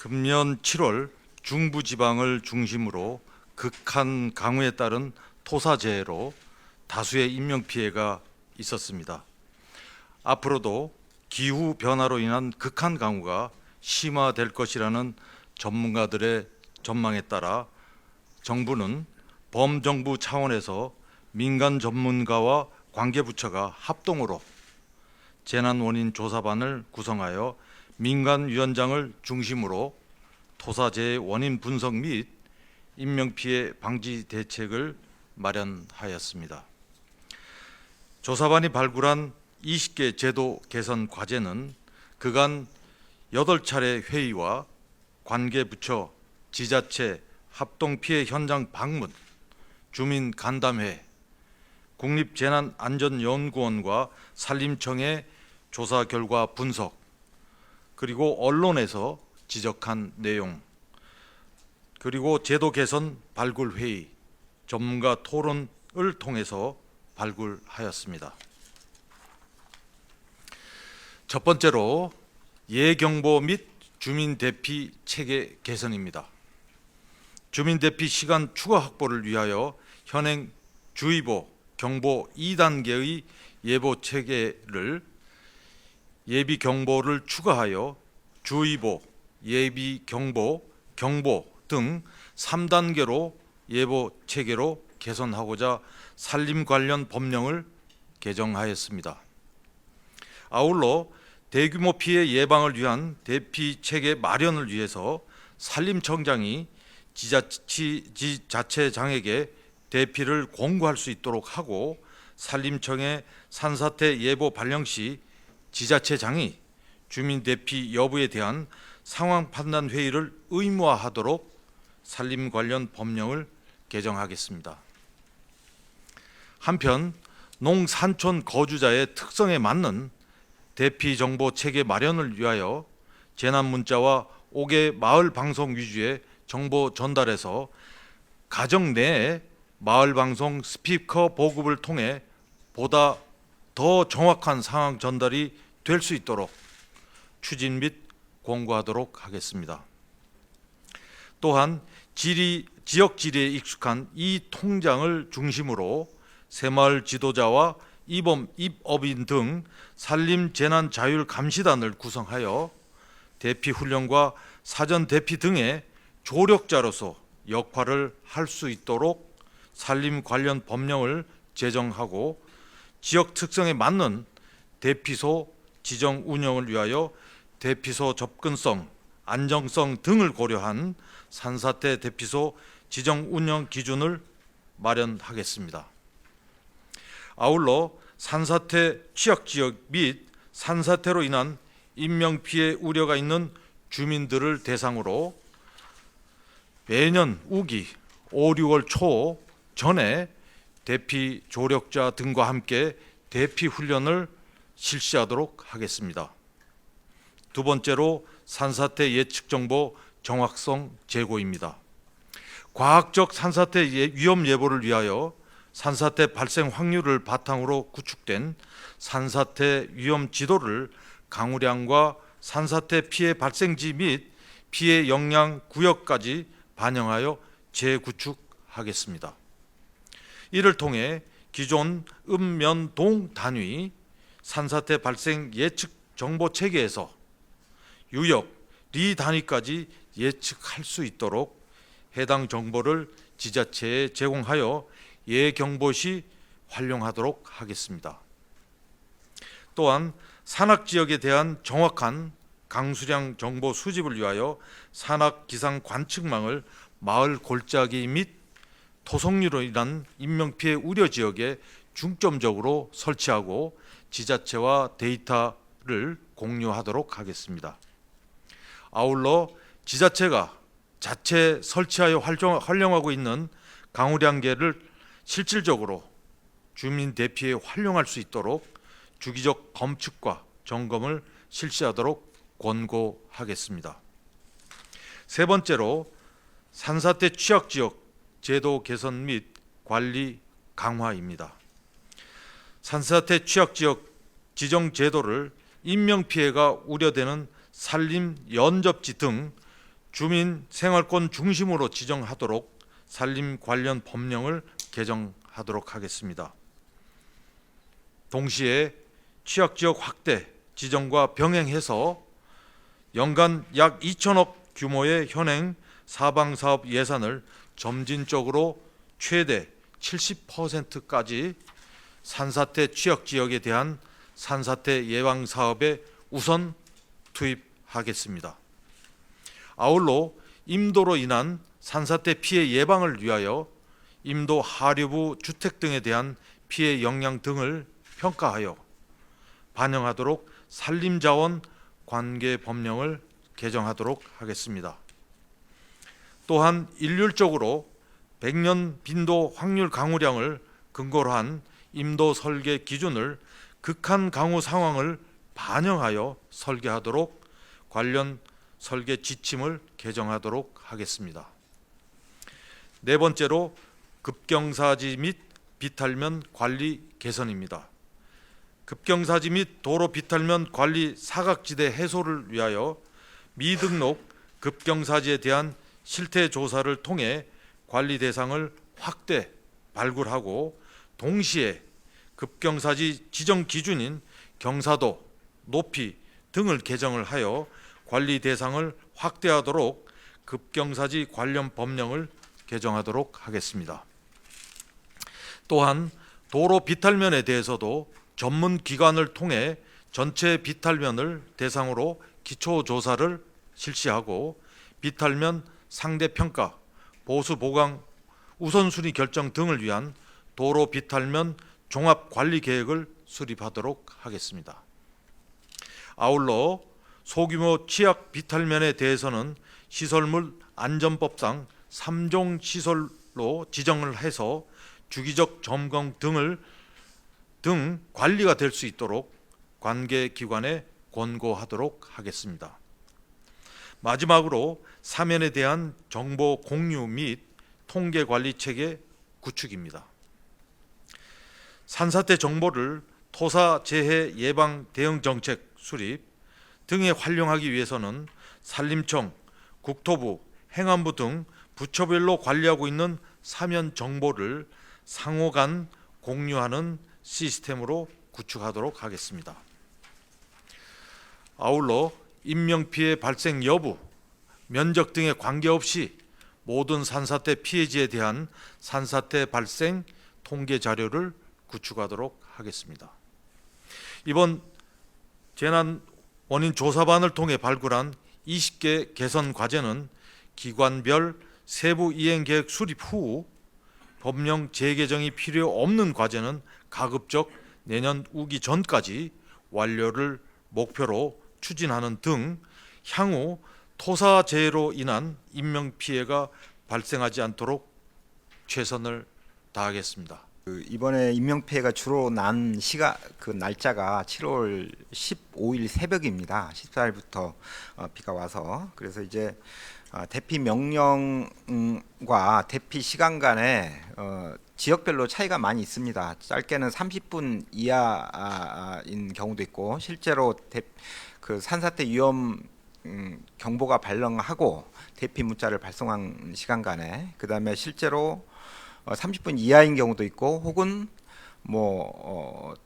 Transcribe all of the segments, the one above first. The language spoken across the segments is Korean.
금년 7월 중부지방을 중심으로 극한 강우에 따른 토사재해로 다수의 인명피해가 있었습니다. 앞으로도 기후 변화로 인한 극한 강우가 심화될 것이라는 전문가들의 전망에 따라 정부는 범정부 차원에서 민간 전문가와 관계부처가 합동으로 재난원인조사반을 구성하여 민간위원장을 중심으로 토사재해 원인 분석 및 인명피해 방지 대책을 마련하였습니다. 조사반이 발굴한 20개 제도 개선 과제는 그간 8차례 회의와 관계부처, 지자체, 합동피해 현장 방문, 주민 간담회, 국립재난안전연구원과 산림청의 조사 결과 분석, 그리고 언론에서 지적한 내용, 그리고 제도 개선 발굴 회의, 전문가 토론을 통해서 발굴하였습니다. 첫 번째로 예경보 및 주민 대피 체계 개선입니다. 주민 대피 시간 추가 확보를 위하여 현행 주의보, 경보 2단계의 예보 체계를 예비 경보를 추가하여 주의보, 예비 경보, 경보 등 3단계로 예보 체계로 개선하고자 산림 관련 법령을 개정하였습니다. 아울러 대규모 피해 예방을 위한 대피 체계 마련을 위해서 산림청장이 지자체장에게 대피를 공고할 수 있도록 하고, 산림청의 산사태 예보 발령 시 지자체장이 주민 대피 여부에 대한 상황 판단 회의를 의무화하도록 산림 관련 법령을 개정하겠습니다. 한편 농산촌 거주자의 특성에 맞는 대피 정보 체계 마련을 위하여 재난 문자와 5개 마을 방송 위주의 정보 전달에서 가정 내에 마을 방송 스피커 보급을 통해 보다 더 정확한 상황 전달이 될 수 있도록 추진 및 공고하도록 하겠습니다. 또한 지역 지리에 익숙한 이 통장을 중심으로 새마을 지도자와 입업인 등 산림 재난 자율 감시단을 구성하여 대피 훈련과 사전 대피 등의 조력자로서 역할을 할 수 있도록 산림 관련 법령을 제정하고, 지역 특성에 맞는 대피소 지정 운영을 위하여 대피소 접근성, 안정성 등을 고려한 산사태 대피소 지정 운영 기준을 마련하겠습니다. 아울러 산사태 취약지역 및 산사태로 인한 인명피해 우려가 있는 주민들을 대상으로 매년 우기 5, 6월 초 전에 대피 조력자 등과 함께 대피 훈련을 실시하도록 하겠습니다. 두 번째로 산사태 예측 정보 정확성 제고입니다. 과학적 산사태 위험 예보를 위하여 산사태 발생 확률을 바탕으로 구축된 산사태 위험 지도를 강우량과 산사태 피해 발생지 및 피해 영향 구역까지 반영하여 재구축하겠습니다. 이를 통해 기존 읍면동 단위 산사태 발생 예측 정보 체계에서 유역, 리 단위까지 예측할 수 있도록 해당 정보를 지자체에 제공하여 예경보 시 활용하도록 하겠습니다. 또한 산악지역에 대한 정확한 강수량 정보 수집을 위하여 산악 기상 관측망을 마을 골짜기 및 토속류로 인한 인명피해 우려 지역에 중점적으로 설치하고 지자체와 데이터를 공유하도록 하겠습니다. 아울러 지자체가 자체 설치하여 활용하고 있는 강우량계를 실질적으로 주민 대피에 활용할 수 있도록 주기적 검측과 점검을 실시하도록 권고하겠습니다. 세 번째로 산사태 취약지역 제도 개선 및 관리 강화입니다. 산사태 취약지역 지정 제도를 인명피해가 우려되는 산림 연접지 등 주민 생활권 중심으로 지정하도록 산림 관련 법령을 개정하도록 하겠습니다. 동시에 취약지역 확대 지정과 병행해서 연간 약 2천억 규모의 현행 사방사업 예산을 점진적으로 최대 70%까지 산사태 취약지역에 대한 산사태 예방 사업에 우선 투입하겠습니다. 아울러 임도로 인한 산사태 피해 예방을 위하여 임도 하류부 주택 등에 대한 피해 영향 등을 평가하여 반영하도록 산림자원 관계 법령을 개정하도록 하겠습니다. 또한 일률적으로 100년 빈도 확률 강우량을 근거로 한 임도 설계 기준을 극한 강우 상황을 반영하여 설계하도록 관련 설계 지침을 개정하도록 하겠습니다. 네 번째로 급경사지 및 비탈면 관리 개선입니다. 급경사지 및 도로 비탈면 관리 사각지대 해소를 위하여 미등록 급경사지에 대한 실태 조사를 통해 관리 대상을 확대 발굴하고 동시에 급경사지 지정 기준인 경사도, 높이 등을 개정을 하여 관리 대상을 확대하도록 급경사지 관련 법령을 개정하도록 하겠습니다. 또한 도로 비탈면에 대해서도 전문 기관을 통해 전체 비탈면을 대상으로 기초조사를 실시하고 비탈면 상대평가, 보수보강 우선순위 결정 등을 위한 도로 비탈면 종합관리계획을 수립하도록 하겠습니다. 아울러 소규모 취약 비탈면에 대해서는 시설물 안전법상 3종 시설로 지정을 해서 주기적 점검 등 관리가 될 수 있도록 관계기관에 권고하도록 하겠습니다. 마지막으로 사면에 대한 정보 공유 및 통계 관리 체계 구축입니다. 산사태 정보를 토사 재해 예방 대응 정책 수립 등에 활용하기 위해서는 산림청, 국토부, 행안부 등 부처별로 관리하고 있는 사면 정보를 상호 간 공유하는 시스템으로 구축하도록 하겠습니다. 아울러 인명피해 발생 여부, 면적 등에 관계없이 모든 산사태 피해지에 대한 산사태 발생 통계 자료를 구축하도록 하겠습니다. 이번 재난 원인 조사반을 통해 발굴한 20개 개선 과제는 기관별 세부 이행 계획 수립 후 법령 재개정이 필요 없는 과제는 가급적 내년 우기 전까지 완료를 목표로 추진하는 등 향후 토사재해로 인한 인명피해가 발생하지 않도록 최선을 다하겠습니다. 이번에 인명피해가 주로 난 날짜가 7월 15일 새벽입니다. 14일부터 비가 와서 그래서 이제 대피 명령과 대피 시간 간에 지역별로 차이가 많이 있습니다. 짧게는 30분 이하인 경우도 있고 실제로 그 산사태 위험 경보가 발령하고 대피 문자를 발송한 시간 간에 그다음에 실제로 30분 이하인 경우도 있고 혹은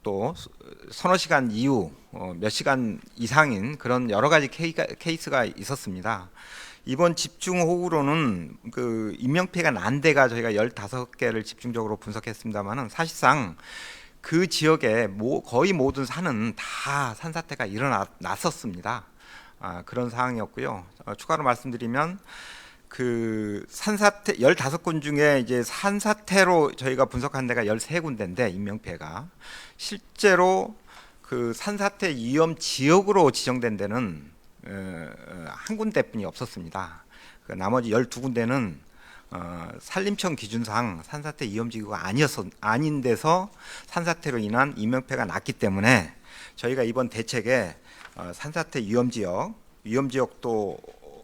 또 서너 시간 이후 몇 시간 이상인 그런 여러 가지 케이스가 있었습니다. 이번 집중호우로는 그 인명피해가 난 데가 저희가 15개를 집중적으로 분석했습니다만은 사실상 그 지역에 거의 모든 산은 다 산사태가 일어났었습니다. 그런 상황이었고요. 추가로 말씀드리면 그 산사태 15군 중에 이제 산사태로 저희가 분석한 데가 13군데인데 인명피해가 실제로 그 산사태 위험 지역으로 지정된 데는 한 군데뿐이 없었습니다. 그 나머지 12군데는 산림청 기준상 산사태 위험지구가 아닌 데서 산사태로 인한 인명피해가 났기 때문에 저희가 이번 대책에 산사태 위험지역도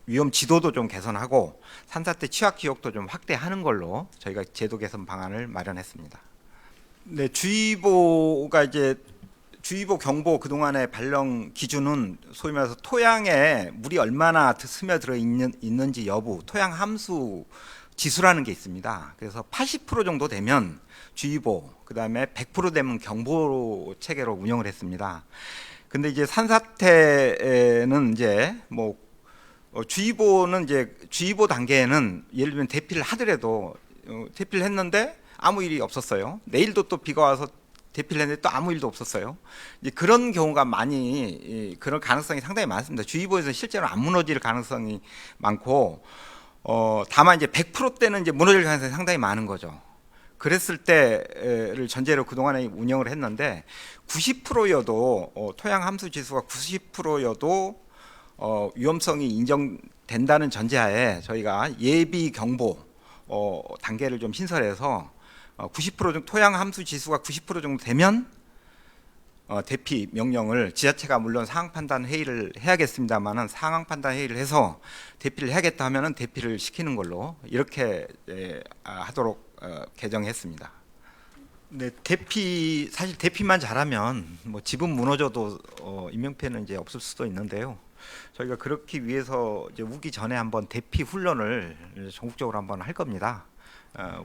위험지도도 좀 개선하고 산사태 취약지역도 좀 확대하는 걸로 저희가 제도 개선 방안을 마련했습니다. 네, 주의보가 이제 주의보 경보 그동안의 발령 기준은 소위 말해서 토양에 물이 얼마나 스며들어 있는지 여부, 토양 함수 지수라는 게 있습니다. 그래서 80% 정도 되면 주의보, 그다음에 100% 되면 경보 체계로 운영을 했습니다. 근데 이제 산사태는 이제 뭐 주의보는 이제 주의보 단계에는 예를 들면 대피를 하더라도 대피를 했는데 아무 일이 없었어요. 내일도 또 비가 와서 대피를 했는데 또 아무 일도 없었어요. 이제 그런 경우가 많이 그런 가능성이 상당히 많습니다. 주의보에서 실제로 안 무너질 가능성이 많고 다만 이제 100%대는 이제 무너질 가능성이 상당히 많은 거죠. 그랬을 때를 전제로 그동안에 운영을 했는데 90%여도 토양 함수 지수가 90%여도 위험성이 인정된다는 전제하에 저희가 예비 경보 단계를 좀 신설해서 90% 정도 토양 함수 지수가 90% 정도 되면 대피 명령을 지자체가 물론 상황 판단 회의를 해야겠습니다만은 상황 판단 회의를 해서 대피를 해야겠다 하면은 대피를 시키는 걸로 이렇게 하도록 개정했습니다. 네, 대피 사실 대피만 잘하면 뭐 집은 무너져도 인명피해는 이제 없을 수도 있는데요. 저희가 그렇기 위해서 이제 우기 전에 한번 대피 훈련을 전국적으로 한번 할 겁니다.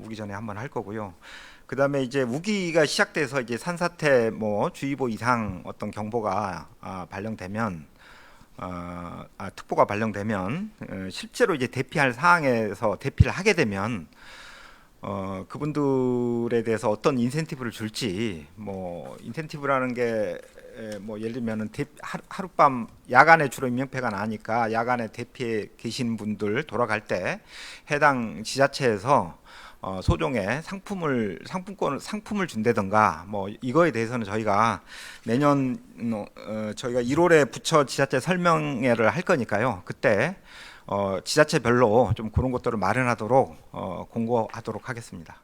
우기 전에 한번 할 거고요. 그다음에 이제 우기가 시작돼서 이제 산사태 뭐 주의보 이상 어떤 경보가 발령되면 특보가 발령되면 실제로 이제 대피할 상황에서 대피를 하게 되면 그분들에 대해서 어떤 인센티브를 줄지 뭐 인센티브라는 게 뭐 예를 들면은 하룻밤 야간에 주로 인명피해가 나니까 야간에 대피해 계신 분들 돌아갈 때 해당 지자체에서 소정의 상품을 준다든가 뭐 이거에 대해서는 저희가 내년 저희가 1월에 부처 지자체 설명회를 할 거니까요. 그때 지자체별로 좀 그런 것들을 마련하도록 공고하도록 하겠습니다.